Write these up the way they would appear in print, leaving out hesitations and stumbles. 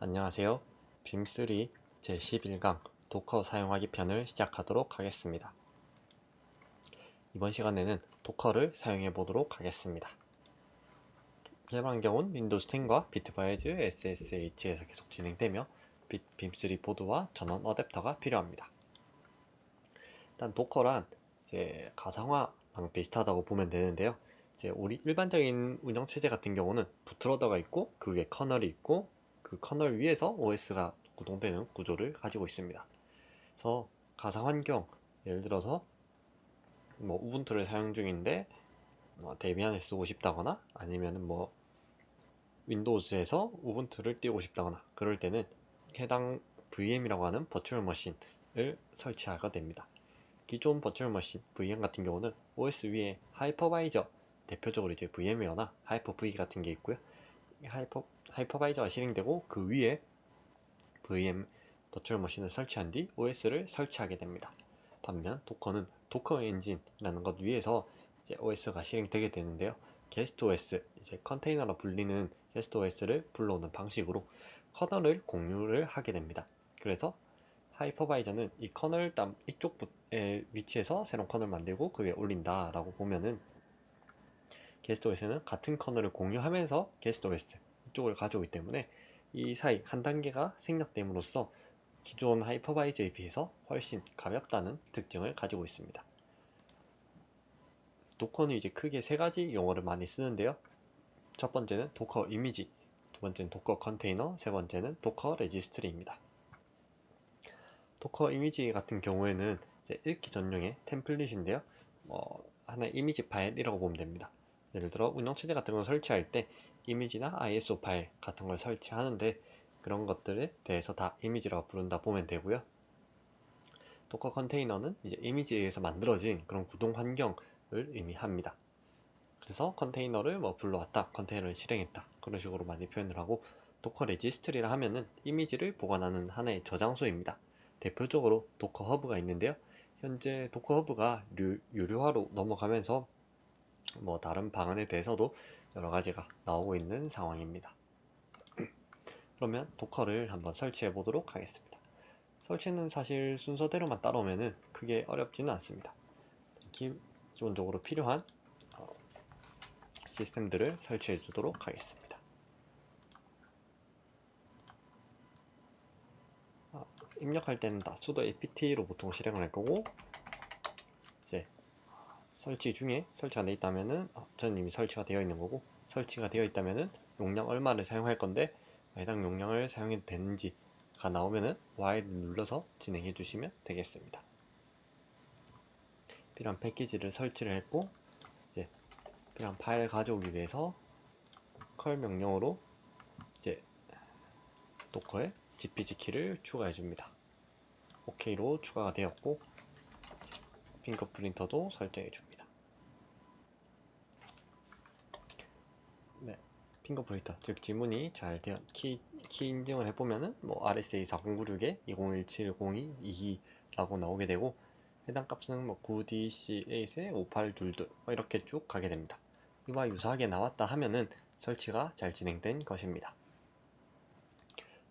안녕하세요. 빔3 제11강 도커 사용하기 편을 시작하도록 하겠습니다. 이번 시간에는 도커를 사용해 보도록 하겠습니다. 개발 환경은 윈도우즈 10과 비트바이즈 SSH에서 계속 진행되며 빔3 보드와 전원 어댑터가 필요합니다. 일단 도커란 이제 가상화랑 비슷하다고 보면 되는데요. 이제 우리 일반적인 운영체제 같은 경우는 부트로더가 있고 그 위에 커널이 있고 그 커널 위에서 OS가 구동되는 구조를 가지고 있습니다. 그래서 가상 환경, 예를 들어서 뭐 우분투를 사용 중인데 데비안을 쓰고 싶다거나 아니면 뭐 윈도우즈에서 우분투를 띄우고 싶다거나 그럴 때는 해당 VM이라고 하는 버추얼 머신을 설치하게 됩니다. 기존 버추얼 머신 VM 같은 경우는 OS 위에 하이퍼바이저, 대표적으로 이제 VM웨어나 하이퍼V 같은 게 있고요. 하이퍼바이저가 실행되고 그 위에 VM 버추얼 머신을 설치한 뒤 OS를 설치하게 됩니다. 반면 도커는 도커 엔진이라는 것 위에서 이제 OS가 실행되게 되는데요. 게스트 OS, 이제 컨테이너로 불리는 게스트 OS를 불러오는 방식으로 커널을 공유를 하게 됩니다. 그래서 하이퍼바이저는 이 커널 이쪽에 위치해서 새로운 커널 만들고 그 위에 올린다 라고 보면은, 게스트 OS는 같은 커널을 공유하면서 게스트 OS 이쪽을 가져오기 때문에 이 사이 한 단계가 생략됨으로써 기존 하이퍼바이저에 비해서 훨씬 가볍다는 특징을 가지고 있습니다. 도커는 이제 크게 세 가지 용어를 많이 쓰는데요. 첫 번째는 도커 이미지, 두 번째는 도커 컨테이너, 세 번째는 도커 레지스트리입니다. 도커 이미지 같은 경우에는 이제 읽기 전용의 템플릿인데요. 하나의 이미지 파일이라고 보면 됩니다. 예를 들어 운영체제 같은 걸 설치할 때 이미지나 ISO 파일 같은 걸 설치하는데 그런 것들에 대해서 다 이미지라고 부른다 보면 되고요. 도커 컨테이너는 이제 이미지에 의해서 만들어진 그런 구동 환경을 의미합니다. 그래서 컨테이너를 뭐 불러왔다, 컨테이너를 실행했다, 그런 식으로 많이 표현을 하고, 도커 레지스트리라 하면은 이미지를 보관하는 하나의 저장소입니다. 대표적으로 도커 허브가 있는데요. 현재 도커 허브가 유료화로 넘어가면서 뭐 다른 방안에 대해서도 여러 가지가 나오고 있는 상황입니다. 그러면 도커를 한번 설치해 보도록 하겠습니다. 설치는 사실 순서대로만 따라오면은 크게 어렵지는 않습니다. 기본적으로 필요한 시스템들을 설치해 주도록 하겠습니다. 입력할 때는 다 sudo apt로 보통 실행을 할 거고, 이제 설치 중에 설치가 되어 있다면은 저는 이미 설치가 되어 있는 거고, 설치가 되어 있다면은 용량 얼마를 사용할 건데 해당 용량을 사용해도 되는지가 나오면은 Y를 눌러서 진행해 주시면 되겠습니다. 필요한 패키지를 설치를 했고, 이제 필요한 파일 가져오기 위해서 curl 명령으로 이제 도커에 gpg 키를 추가해 줍니다. OK로 추가가 되었고, 핑거 프린터도 설정해 줍니다. 네, 핑거 프린터, 즉 지문이 잘 되어 키 인증을 해보면은 뭐 RSA 4096에 20170222라고 나오게 되고, 해당 값은 뭐 9DC8에 5822 이렇게 쭉 가게 됩니다. 이와 유사하게 나왔다 하면은 설치가 잘 진행된 것입니다.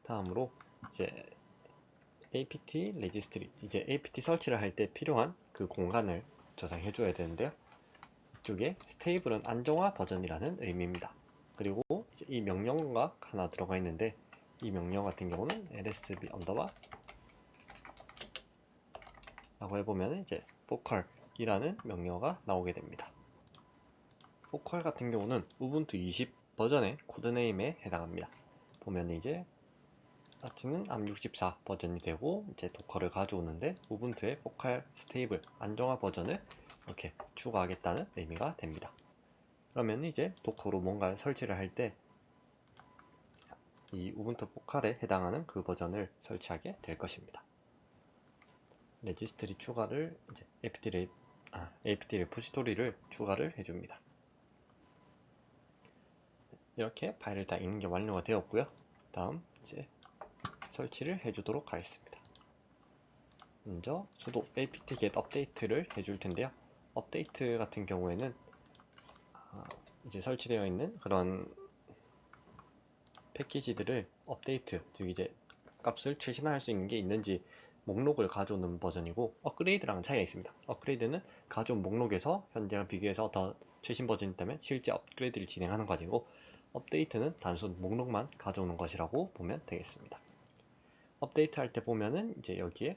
다음으로 이제 apt 레지스트리, 이제 apt 설치를 할 때 필요한 그 공간을 저장해 줘야 되는데요. 이쪽에 스테이블은 안정화 버전이라는 의미입니다. 그리고 이제 이 명령어가 하나 들어가 있는데, 이 명령 같은 경우는 lsb 언더바 라고 해보면 이제 포컬이라는 명령어가 나오게 됩니다. 포컬 같은 경우는 우분투 20 버전의 코드네임에 해당합니다. 보면 이제 스타트는 암64 버전이 되고, 이제 도커를 가져오는데 우분투의 포칼 스테이블 안정화 버전을 이렇게 추가하겠다는 의미가 됩니다. 그러면 이제 도커로 뭔가를 설치를 할 때 이 우분투 포칼에 해당하는 그 버전을 설치하게 될 것입니다. 레지스트리 추가를 이제 apt 레포지토리를 추가를 해줍니다. 이렇게 파일을 다 읽는 게 완료가 되었고요. 다음 이제 설치를 해주도록 하겠습니다. 먼저 sudo apt get update를 해줄 텐데요. 업데이트 같은 경우에는 이제 설치되어 있는 그런 패키지들을 업데이트, 즉 이제 값을 최신화할 수 있는 게 있는지 목록을 가져오는 버전이고, 업그레이드랑은 차이가 있습니다. 업그레이드는 가져온 목록에서 현재랑 비교해서 더 최신 버전이 있다면 실제 업그레이드를 진행하는 과정이고, 업데이트는 단순 목록만 가져오는 것이라고 보면 되겠습니다. 업데이트 할 때 보면은 이제 여기에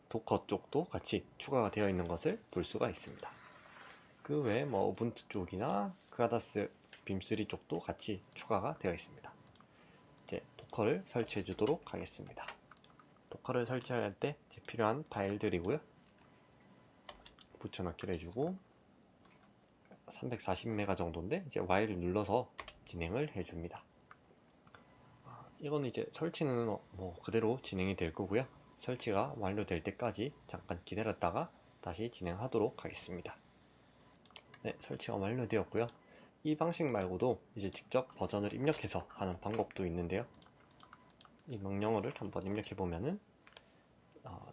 도커 쪽도 같이 추가가 되어 있는 것을 볼 수가 있습니다. 그 외에 뭐 우분투 쪽이나 그라다스 빔3 쪽도 같이 추가가 되어 있습니다. 이제 도커를 설치해 주도록 하겠습니다. 도커를 설치할 때 필요한 파일들이고요. 붙여넣기를 해주고 340메가 정도인데 이제 Y를 눌러서 진행을 해줍니다. 이거는 이제 설치는 뭐 그대로 진행이 될 거고요. 설치가 완료될 때까지 잠깐 기다렸다가 다시 진행하도록 하겠습니다. 네, 설치가 완료되었고요. 이 방식 말고도 이제 직접 버전을 입력해서 하는 방법도 있는데요. 이 명령어를 한번 입력해 보면은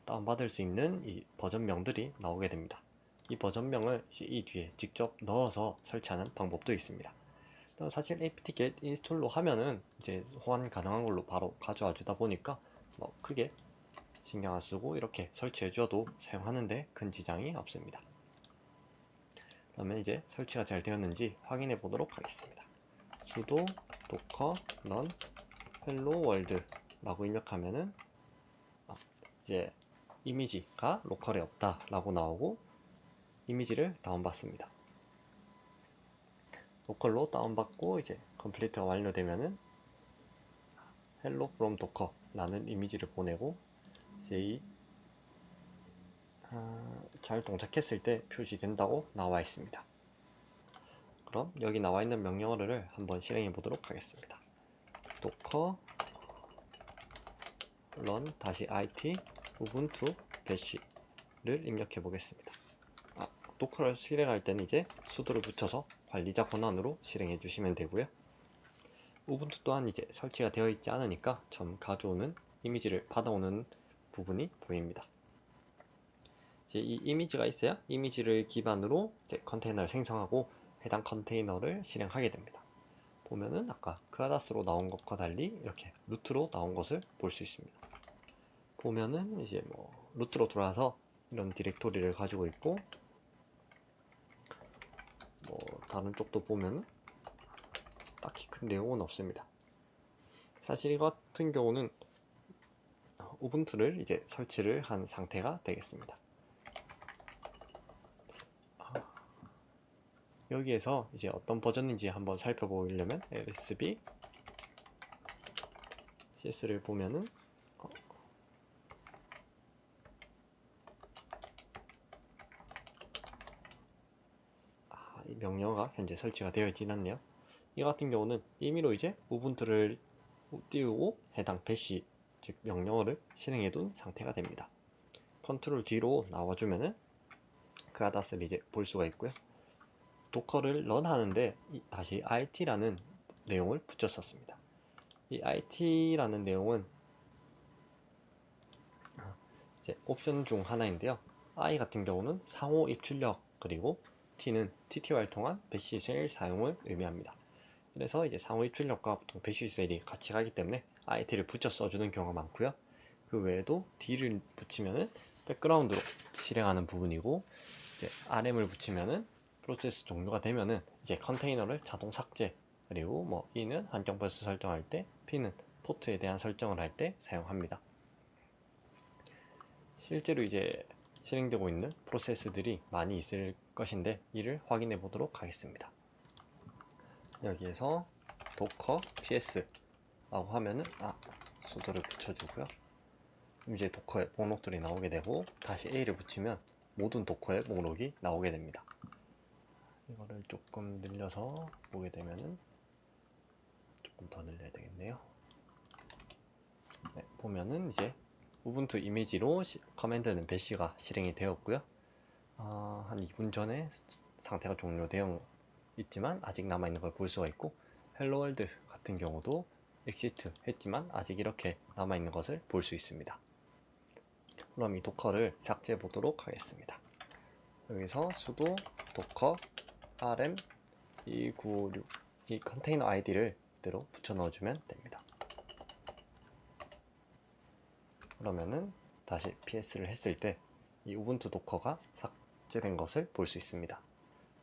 다운받을 수 있는 이 버전명들이 나오게 됩니다. 이 버전명을 이제 이 뒤에 직접 넣어서 설치하는 방법도 있습니다. 사실 apt-get 인스톨로 하면은 이제 호환 가능한 걸로 바로 가져와 주다 보니까 뭐 크게 신경 안 쓰고 이렇게 설치해 주어도 사용하는데 큰 지장이 없습니다. 그러면 이제 설치가 잘 되었는지 확인해 보도록 하겠습니다. sudo docker run hello world 라고 입력하면은 이제 이미지가 로컬에 없다 라고 나오고 이미지를 다운받습니다. 로컬로 다운받고 이제 컴플리트가 완료되면은 hello from docker 라는 이미지를 보내고 이제 잘 동작했을 때 표시된다고 나와 있습니다. 그럼 여기 나와 있는 명령어를 한번 실행해 보도록 하겠습니다. docker run -it ubuntu bash를 입력해 보겠습니다. 도커를 실행할 때는 이제 sudo를 붙여서 관리자 권한으로 실행해 주시면 되고요. 우분투 또한 이제 설치가 되어 있지 않으니까 처음 가져오는 이미지를 받아오는 부분이 보입니다. 이제 이 이미지가 있어야 이미지를 기반으로 이제 컨테이너를 생성하고 해당 컨테이너를 실행하게 됩니다. 보면은 아까 그라다스로 나온 것과 달리 이렇게 루트로 나온 것을 볼 수 있습니다. 보면은 이제 뭐 루트로 돌아서 이런 디렉토리를 가지고 있고 뭐 다른 쪽도 보면 딱히 큰 내용은 없습니다. 사실 이 같은 경우는 우분투를 이제 설치를 한 상태가 되겠습니다. 여기에서 이제 어떤 버전인지 한번 살펴보려면 lsb cs를 보면은 이 명령어가 현재 설치가 되어 있진 않네요. 이 같은 경우는 임의로 이제 우분투를 띄우고 해당 배시 즉 명령어를 실행해 둔 상태가 됩니다. 컨트롤 뒤로 나와주면은 그라다스를 이제 볼 수가 있고요. 도커를 런하는데 다시 it라는 내용을 붙였었습니다. 이 it라는 내용은 이제 옵션 중 하나인데요. i 같은 경우는 상호 입출력 그리고 t는 tty를 통한 배시 셀 사용을 의미합니다. 그래서 이제 상호 입출력과 보통 배시 셀이 같이 가기 때문에 it를 붙여 써주는 경우가 많고요. 그 외에도 d를 붙이면은 백그라운드로 실행하는 부분이고 이제 rm을 붙이면은 프로세스 종료가 되면은 이제 컨테이너를 자동 삭제 그리고 뭐 e는 한정 버스 설정할 때 p는 포트에 대한 설정을 할 때 사용합니다. 실제로 이제 실행되고 있는 프로세스들이 많이 있을 것인데 이를 확인해 보도록 하겠습니다. 여기에서 docker ps 라고 하면은 sudo를 붙여주고요. 이제 도커의 목록들이 나오게 되고 다시 a를 붙이면 모든 도커의 목록이 나오게 됩니다. 이거를 조금 늘려서 보게 되면은 조금 더 늘려야 되겠네요. 네, 보면은 이제 우분투 이미지로 커맨드는 배시가 실행이 되었고요. 한 2분 전에 상태가 종료되어 있지만 아직 남아있는 걸 볼 수가 있고 헬로 월드 같은 경우도 엑시트 했지만 아직 이렇게 남아있는 것을 볼 수 있습니다. 그럼 이 도커를 삭제해 보도록 하겠습니다. 여기서 sudo docker rm 2956 이 컨테이너 아이디를 그대로 붙여 넣어주면 됩니다. 그러면은 다시 PS를 했을 때 이 우분투 도커가 삭제된 것을 볼 수 있습니다.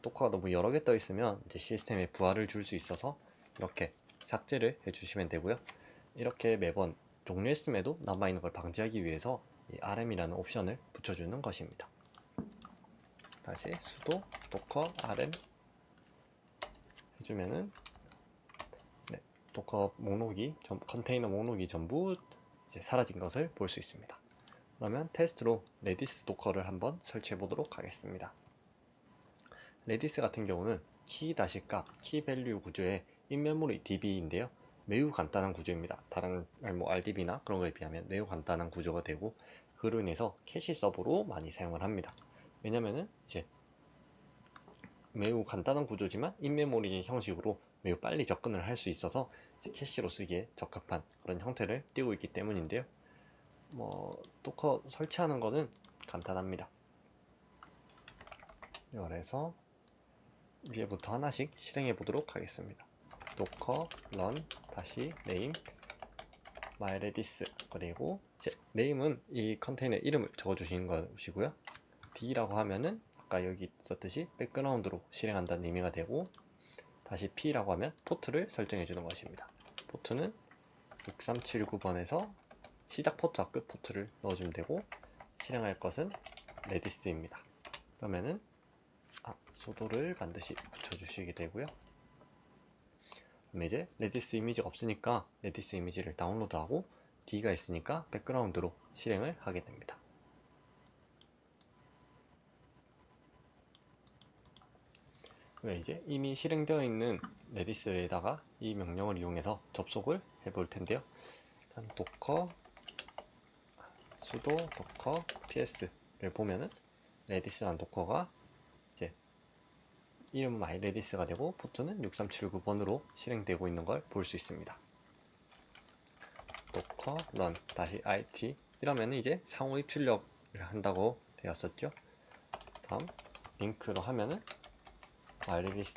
도커가 너무 여러 개 떠 있으면 이제 시스템에 부하를 줄 수 있어서 이렇게 삭제를 해주시면 되고요. 이렇게 매번 종료했음에도 남아있는 걸 방지하기 위해서 이 RM이라는 옵션을 붙여주는 것입니다. 다시 sudo docker rm 해주면은 도커 목록이 컨테이너 목록이 전부 이제 사라진 것을 볼 수 있습니다. 그러면 테스트로 레디스 도커를 한번 설치해 보도록 하겠습니다. 레디스 같은 경우는 키-값, 키-밸류 구조의 인메모리 DB인데요. 매우 간단한 구조입니다. 다른 RDB나 그런 거에 비하면 매우 간단한 구조가 되고, 그로 인해서 캐시 서버로 많이 사용을 합니다. 왜냐면은 이제 매우 간단한 구조지만 인메모리 형식으로 매우 빨리 접근을 할 수 있어서 캐시로 쓰기에 적합한 그런 형태를 띄고 있기 때문인데요. 도커 설치하는 거는 간단합니다. 그래서 위에부터 하나씩 실행해 보도록 하겠습니다. docker run 다시 name myredis, 그리고 이제 name은 이 컨테이너 이름을 적어 주시는 것이고요. d라고 하면은 아까 여기 썼듯이 백그라운드로 실행한다는 의미가 되고, 다시 p라고 하면 포트를 설정해 주는 것입니다. 포트는 6379번에서 시작 포트와 끝 포트를 넣어주면 되고, 실행할 것은 레디스입니다. 그러면은 sudo를 반드시 붙여주시게 되고요. 그럼 이제 레디스 이미지가 없으니까 레디스 이미지를 다운로드하고, D가 있으니까 백그라운드로 실행을 하게 됩니다. 이제 이미 실행되어 있는 레디스에다가 이 명령을 이용해서 접속을 해볼 텐데요. 일단 docker sudo docker ps를 보면은 레디스란 도커가 이제 이름은 myredis가 되고 포트는 6379번으로 실행되고 있는 걸 볼 수 있습니다. docker run 다시 it 이러면 이제 상호 입출력을 한다고 되었었죠. 다음 링크로 하면은 myredis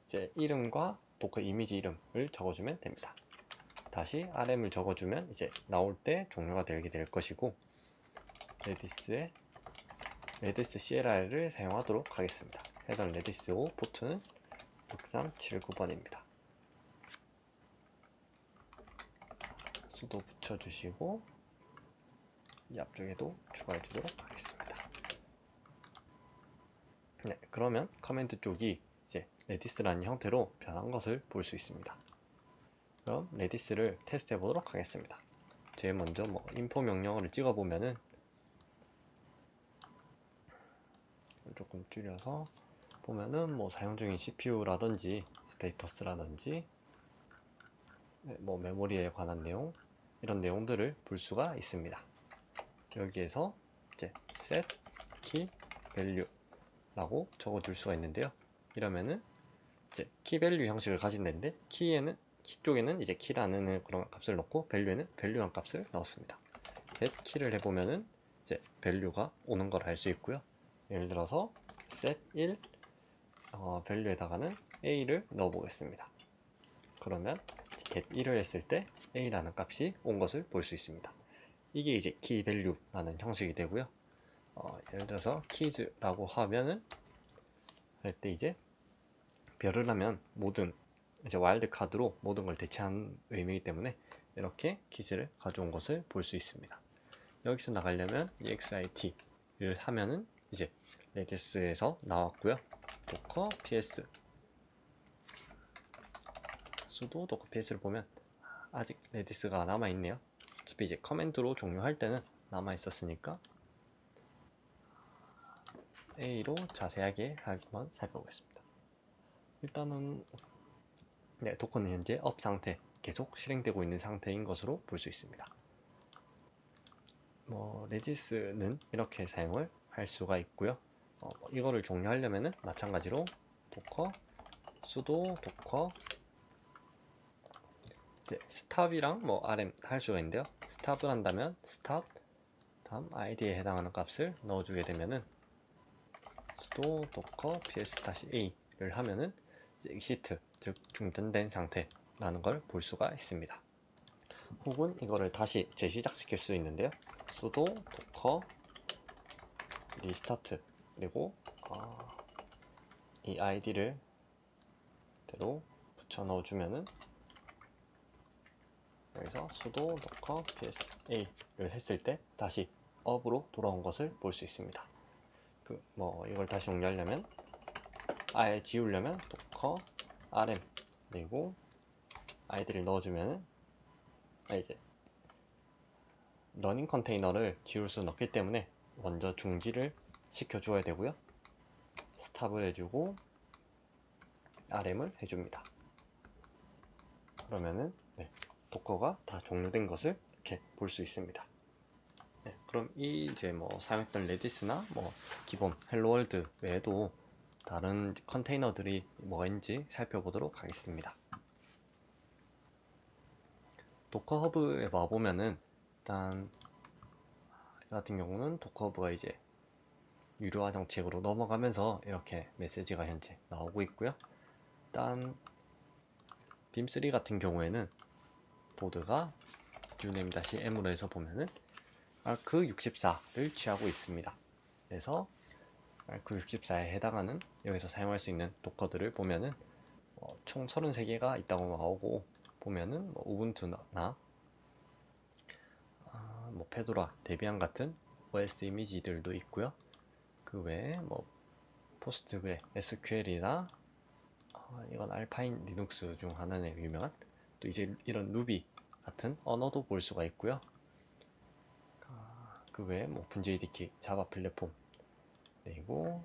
이제 이름과 도커 이미지 이름을 적어주면 됩니다. 다시 rm을 적어주면 이제 나올 때 종료가 되게 될 것이고, 레디스의 레디스 CLR을 사용하도록 하겠습니다. 해당 레디스 5 포트는 6379번입니다. sudo 붙여주시고 이 앞쪽에도 추가해 주도록 하겠습니다. 그러면 커맨드 쪽이 이제 레디스라는 형태로 변한 것을 볼 수 있습니다. 그럼 레디스를 테스트해 보도록 하겠습니다. 제일 먼저 인포 명령어를 찍어 보면은 조금 줄여서 보면은 사용 중인 CPU라든지 스테이터스라든지 메모리에 관한 내용, 이런 내용들을 볼 수가 있습니다. 여기에서 이제 set key value 라고 적어줄 수가 있는데요. 이러면은 이제 key value 형식을 가진다는데, 키 쪽에는 이제 key라는 그런 값을 넣고 value는 value란 값을 넣었습니다. get key를 해보면은 이제 value가 오는 걸 알 수 있고요. 예를 들어서 set 1 value에다가는 a를 넣어 보겠습니다. 그러면 get 1을 했을 때 a라는 값이 온 것을 볼 수 있습니다. 이게 이제 key value라는 형식이 되고요. 예를 들어서 keys라고 하면은 할 때 이제 별을 하면 모든 이제 와일드 카드로 모든 걸 대체한 의미이기 때문에 이렇게 keys를 가져온 것을 볼 수 있습니다. 여기서 나가려면 exit를 하면은 이제 레디스에서 나왔고요. docker ps sudo docker ps를 보면 아직 레디스가 남아 있네요. 어차피 이제 커맨드로 종료할 때는 남아 있었으니까 A로 자세하게 한번 살펴보겠습니다. 일단은 도커는 현재 업 상태, 계속 실행되고 있는 상태인 것으로 볼 수 있습니다. 레디스는 이렇게 사용을 할 수가 있고요. 이거를 종료하려면은 마찬가지로 docker sudo docker stop이랑 rm 할 수가 있는데요. stop을 한다면 stop 다음 id에 해당하는 값을 넣어주게 되면은 sudo docker ps-a를 하면은 exit, 즉 중단된 상태, 라는 걸 볼 수가 있습니다. 혹은 이거를 다시 재시작시킬 수 있는데요. sudo docker restart 그리고 이 아이디를 대로 붙여 넣어주면은 여기서 sudo docker psa를 했을 때 다시 업으로 돌아온 것을 볼 수 있습니다. 이걸 다시 용리하려면 아예 지우려면 docker rm 그리고 아이디를 넣어주면은 이제 러닝 컨테이너를 지울 수는 없기 때문에 먼저 중지를 시켜 주어야 되고요. 스탑을 해주고 RM을 해줍니다. 그러면은 도커가 다 종료된 것을 이렇게 볼 수 있습니다. 그럼 이제 사용했던 레디스나 기본 헬로월드 외에도 다른 컨테이너들이 뭐가 있는지 살펴보도록 하겠습니다. 도커 허브에 와보면은 일단 이 같은 경우는 도커 허브가 이제 유료화 정책으로 넘어가면서 이렇게 메시지가 현재 나오고 있고요. 일단 빔3 같은 경우에는 보드가 uname-m으로 해서 보면은 ARC64를 취하고 있습니다. 그래서 ARC64에 해당하는 여기서 사용할 수 있는 도커들을 보면은 총 33개가 있다고 나오고 보면은 우분투나 페도라, 데비안 같은 OS 이미지들도 있고요. 그 외에 포스트그레, SQL이나 이건 알파인 리눅스 중 하나의 유명한 또 이제 이런 루비 같은 언어도 볼 수가 있고요. 그 외에 오픈JDK, 자바 플랫폼 그리고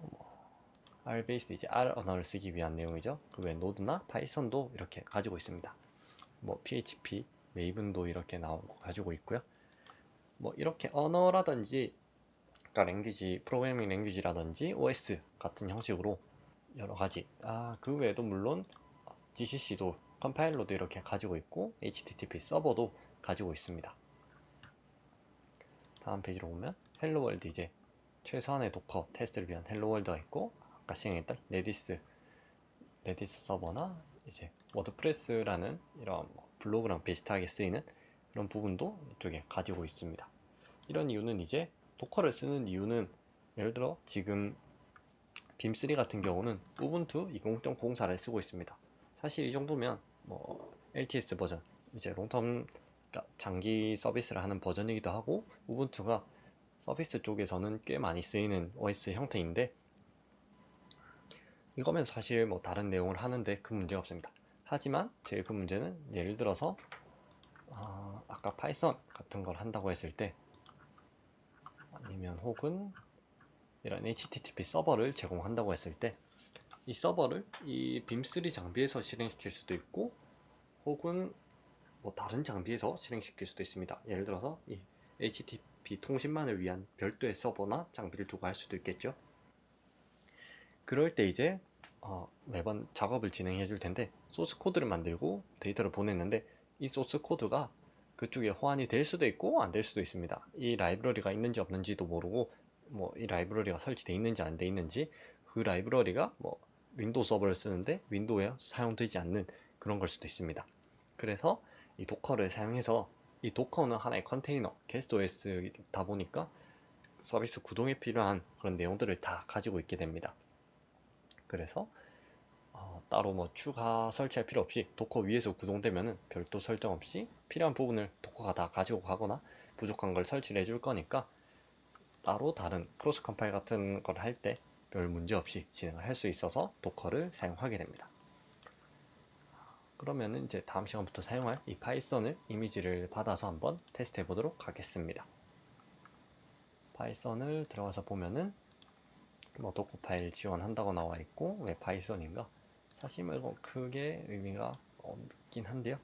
R베이스 이제 R 언어를 쓰기 위한 내용이죠. 그 외에 노드나 파이썬도 이렇게 가지고 있습니다. PHP, 메이븐도 이렇게 가지고 있고요. 이렇게 언어라든지 랭귀지, 프로그래밍 랭귀지라든지 OS 같은 형식으로 여러 가지 그 외에도 물론 GCC도 컴파일러도 이렇게 가지고 있고 HTTP 서버도 가지고 있습니다. 다음 페이지로 보면 헬로월드 이제 최소한의 도커 테스트를 위한 헬로월드가 있고 아까 시행했던 레디스 서버나 이제 워드프레스라는 이런 블로그랑 비슷하게 쓰이는 이런 부분도 이쪽에 가지고 있습니다. 이런 이유는 이제 도커를 쓰는 이유는 예를 들어 지금 빔3 같은 경우는 우분투 20.04를 쓰고 있습니다. 사실 이 정도면 LTS 버전 이제 롱텀 장기 서비스를 하는 버전이기도 하고 우분투가 서비스 쪽에서는 꽤 많이 쓰이는 OS 형태인데 이거면 사실 다른 내용을 하는데 큰 문제가 없습니다. 하지만 제일 큰 문제는 예를 들어서 아까 파이썬 같은 걸 한다고 했을 때 아니면 혹은 이런 HTTP 서버를 제공한다고 했을 때 이 서버를 이 빔3 장비에서 실행시킬 수도 있고 혹은 다른 장비에서 실행시킬 수도 있습니다. 예를 들어서 이 HTTP 통신만을 위한 별도의 서버나 장비를 두고 할 수도 있겠죠. 그럴 때 이제 매번 작업을 진행해 줄 텐데 소스 코드를 만들고 데이터를 보냈는데 이 소스 코드가 그쪽에 호환이 될 수도 있고 안 될 수도 있습니다. 이 라이브러리가 있는지 없는지도 모르고 이 라이브러리가 설치되어 있는지 안 돼 있는지 그 라이브러리가 윈도우 서버를 쓰는데 윈도우에 사용되지 않는 그런 걸 수도 있습니다. 그래서 이 도커를 사용해서 이 도커는 하나의 컨테이너 게스트 OS다 보니까 서비스 구동에 필요한 그런 내용들을 다 가지고 있게 됩니다. 그래서 따로 추가 설치할 필요 없이 도커 위에서 구동되면은 별도 설정 없이 필요한 부분을 도커가 다 가지고 가거나 부족한 걸 설치를 해줄 거니까 따로 다른 크로스 컴파일 같은 걸 할 때 별 문제 없이 진행을 할 수 있어서 도커를 사용하게 됩니다. 그러면은 이제 다음 시간부터 사용할 이 파이썬을 이미지를 받아서 한번 테스트 해 보도록 하겠습니다. 파이썬을 들어가서 보면은 도커 파일 지원한다고 나와 있고 왜 파이썬인가? 사실 이거 크게 의미가 없긴 한데요.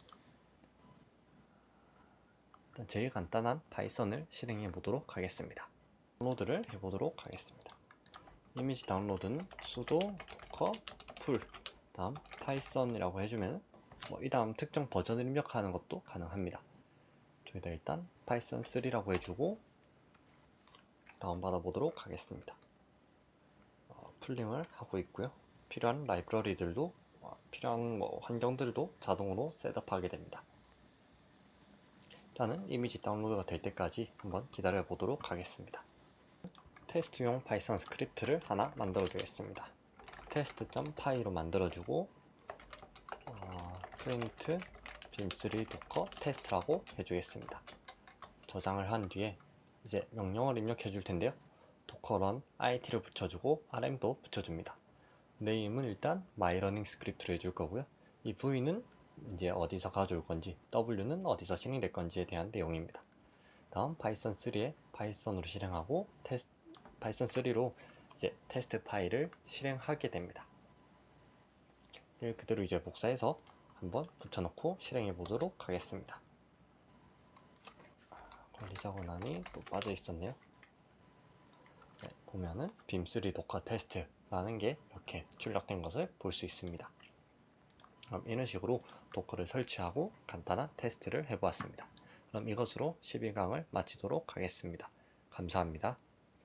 일단 제일 간단한 파이썬을 실행해 보도록 하겠습니다. 다운로드를 해 보도록 하겠습니다. 이미지 다운로드는 sudo docker pull 다음 파이썬이라고 해주면 이 다음 특정 버전을 입력하는 것도 가능합니다. 저희가 일단 파이썬 3라고 해주고 다운받아 보도록 하겠습니다. 풀링을 하고 있고요. 필요한 라이브러리들도 필요한 환경들도 자동으로 셋업하게 됩니다. 일단은 이미지 다운로드가 될 때까지 한번 기다려 보도록 하겠습니다. 테스트용 파이썬 스크립트를 하나 만들어 주겠습니다. test.py로 만들어주고 print bim3 docker test라고 해주겠습니다. 저장을 한 뒤에 이제 명령을 입력해 줄 텐데요. docker run it를 붙여주고 rm도 붙여줍니다. name은 일단 myRunning 스크립트로 해줄 거고요. 이 v는 이제 어디서 가져올 건지, w는 어디서 실행될 건지에 대한 내용입니다. 다음 파이썬 3에 파이썬으로 실행하고 파이썬 3로 이제 테스트 파일을 실행하게 됩니다. 이를 그대로 이제 복사해서 한번 붙여놓고 실행해 보도록 하겠습니다. 관리사고난이 또 빠져 있었네요. 네, 보면은 bim3 docker test라는 게 이렇게 출력된 것을 볼 수 있습니다. 그럼 이런 식으로 도커를 설치하고 간단한 테스트를 해보았습니다. 그럼 이것으로 11강을 마치도록 하겠습니다. 감사합니다.